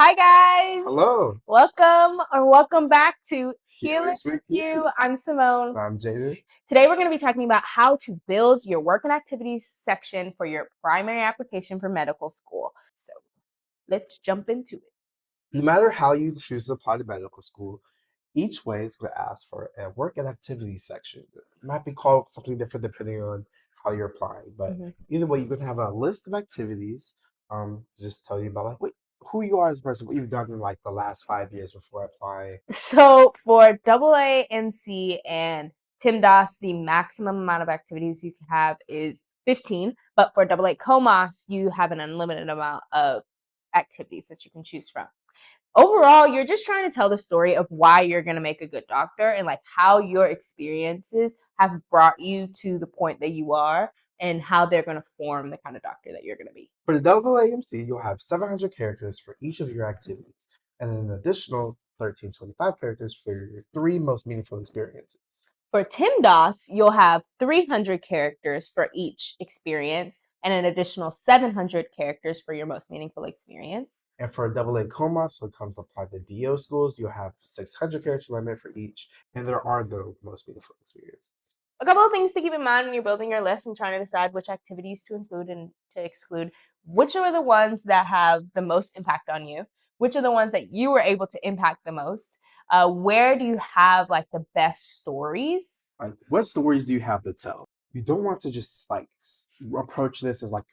Hi guys! Hello, Welcome back to Healers Healers with with You. You. I'm Simone. I'm Jaden. Today we're going to be talking about how to build your work and activities section for your primary application for medical school. So let's jump into it. No matter how you choose to apply to medical school, each way is going to ask for a work and activities section. It might be called something different depending on how you're applying, but Mhm. either way, you're going to have a list of activities to just tell you about who you are as a person, what you've done in like the last 5 years before applying. So for AA, MC, and TIMDOS, the maximum amount of activities you can have is 15. But for AA COMAS, you have an unlimited amount of activities that you can choose from. Overall, you're just trying to tell the story of why you're going to make a good doctor and like how your experiences have brought you to the point that you are and how they're going to form the kind of doctor that you're going to be. For the AAMC, you'll have 700 characters for each of your activities, and an additional 1325 characters for your three most meaningful experiences. For TIMDOS, you'll have 300 characters for each experience and an additional 700 characters for your most meaningful experience. And for a AA COMAS, when it comes to apply to DO schools, you'll have 600 character limit for each, and there are the most beautiful experiences. A couple of things to keep in mind when you're building your list and trying to decide which activities to include and to exclude. Which are the ones that have the most impact on you? Which are the ones that you were able to impact the most? Where do you have like the best stories? Like, what stories do you have to tell? You don't want to just like approach this as like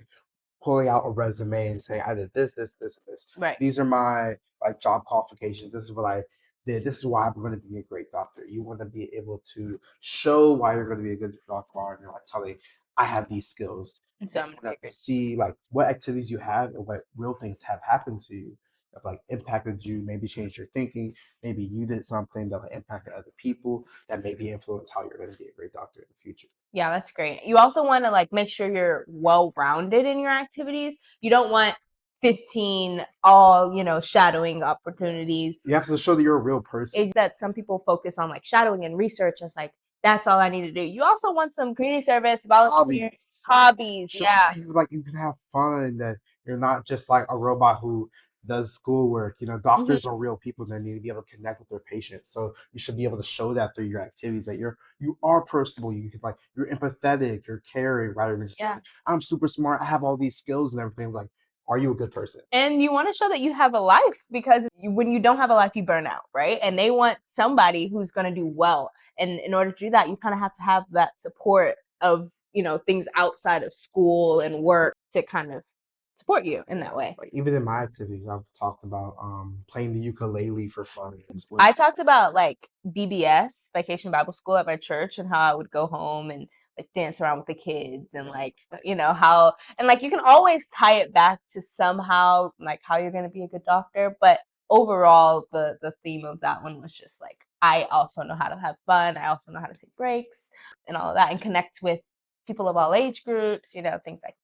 pulling out a resume and saying, I did this, this, this, and this. Right. These are my like job qualifications. This is what I did. This is why I'm going to be a great doctor. You want to be able to show why you're going to be a good doctor, and you're like telling, I have these skills. And so And I'm going to you be have a to great. see like what activities you have and what real things have happened to you that like impacted you, maybe changed your thinking, maybe you did something that like, impacted other people that maybe influence how you're going to be a great doctor in the future. Yeah, that's great. You also want to like make sure you're well-rounded in your activities. You don't want 15 all, shadowing opportunities. You have to show that you're a real person. It's that some people focus on like shadowing and research as like that's all I need to do. You also want some community service, volunteer, Hobbies. hobbies. Show Yeah. that you like you can have fun, that you're not just like a robot who does schoolwork. Mhm. Doctors are real people that need to be able to connect with their patients. So you should be able to show that through your activities that you are personable. You can like you're empathetic, you're caring, rather than just Yeah. saying, I'm super smart, I have all these skills and everything. Like, are you a good person? And you want to show that you have a life because when you don't have a life, you burn out, right? And they want somebody who's going to do well. And in order to do that, you kind of have to have that support of, things outside of school and work to kind of support you in that way. Like even in my activities, I've talked about playing the ukulele for fun, I which talked about like VBS, Vacation Bible School at my church, and how I would go home and like dance around with the kids and like how and like you can always tie it back to somehow like how you're going to be a good doctor, but overall the theme of that one was just like I also know how to have fun, I also know how to take breaks and all of that and connect with people of all age groups, things like that.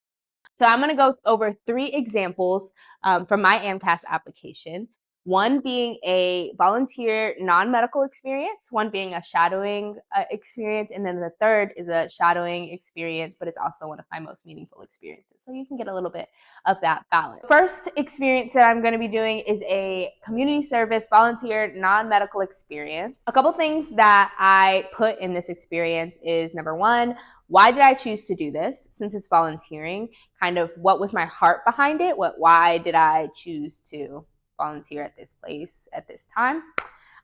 So I'm going to go over 3 examples from my AMCAS application. One being a volunteer non-medical experience, one being a shadowing experience, and then the third is a shadowing experience, but it's also one of my most meaningful experiences. So you can get a little bit of that balance. First experience that I'm going to be doing is a community service volunteer non-medical experience. A couple things that I put in this experience is number one, why did I choose to do this since it's volunteering? Kind of what was my heart behind it? Why did I choose to volunteer at this place at this time?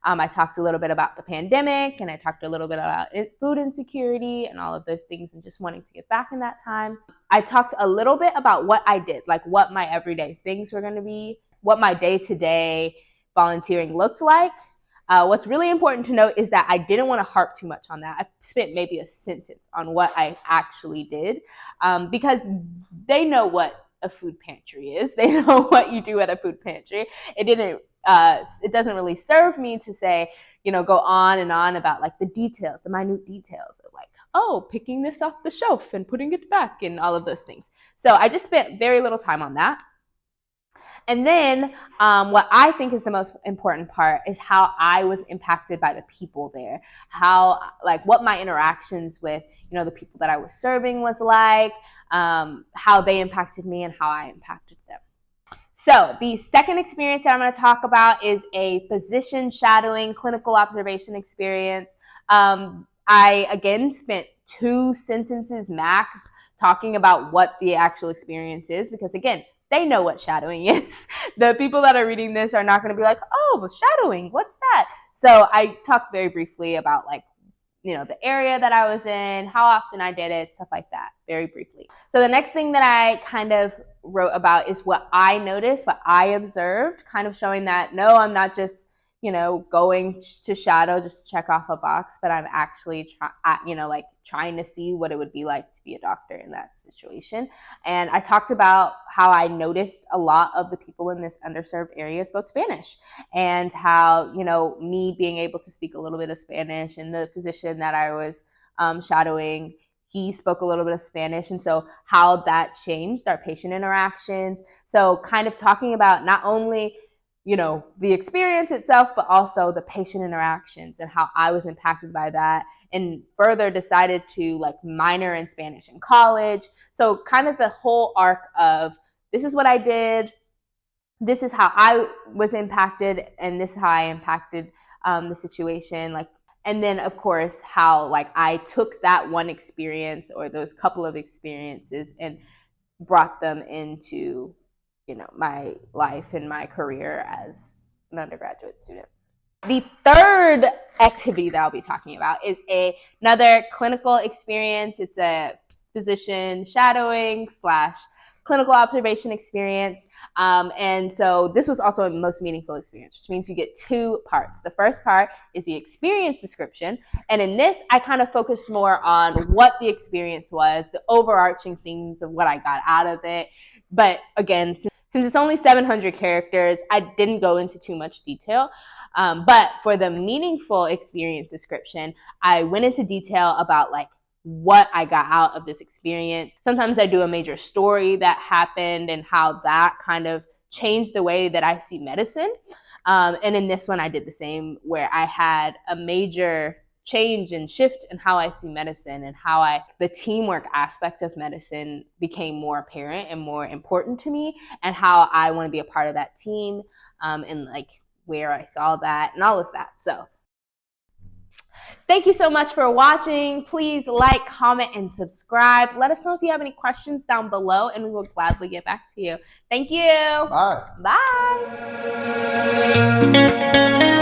I talked a little bit about the pandemic and I talked a little bit about food insecurity and all of those things and just wanting to get back in that time. I talked a little bit about what I did, like what my everyday things were going to be, what my day-to-day volunteering looked like. What's really important to note is that I didn't want to harp too much on that. I spent maybe a sentence on what I actually did because they know what a food pantry is. They know what you do at a food pantry. It doesn't really serve me to say, go on and on about like the details, the minute details of like, oh, picking this off the shelf and putting it back and all of those things. So I just spent very little time on that. And then what I think is the most important part is how I was impacted by the people there, what my interactions with, the people that I was serving was like, how they impacted me and how I impacted them. So the second experience that I'm going to talk about is a physician shadowing clinical observation experience. I, again, spent 2 sentences max talking about what the actual experience is, because, again, they know what shadowing is. The people that are reading this are not going to be like, oh, shadowing, what's that? So I talked very briefly about, like, the area that I was in, how often I did it, stuff like that, very briefly. So the next thing that I kind of wrote about is what I noticed, what I observed, kind of showing that, no, I'm not just, going to shadow just to check off a box, but I'm actually, trying to see what it would be like to be a doctor in that situation. And I talked about how I noticed a lot of the people in this underserved area spoke Spanish, and how, me being able to speak a little bit of Spanish, and the physician that I was shadowing, he spoke a little bit of Spanish, and so how that changed our patient interactions. So kind of talking about not only the experience itself, but also the patient interactions and how I was impacted by that, and further decided to minor in Spanish in college. So kind of the whole arc of, this is what I did, this is how I was impacted, and this is how I impacted the situation. And then of course how I took that one experience or those couple of experiences and brought them into my life and my career as an undergraduate student. The third activity that I'll be talking about is another clinical experience. It's a physician shadowing / clinical observation experience. And so this was also a most meaningful experience, which means you get 2 parts. The first part is the experience description. And in this, I kind of focused more on what the experience was, the overarching things of what I got out of it. But again, since it's only 700 characters, I didn't go into too much detail. But for the meaningful experience description, I went into detail about what I got out of this experience. Sometimes I do a major story that happened and how that kind of changed the way that I see medicine. And in this one, I did the same, where I had a major change and shift in how I see medicine, and how the teamwork aspect of medicine became more apparent and more important to me, and how I want to be a part of that team, and where I saw that and all of that. So thank you so much for watching. Please like, comment, and subscribe. Let us know if you have any questions down below, and we will gladly get back to you. Thank you. Bye. Bye.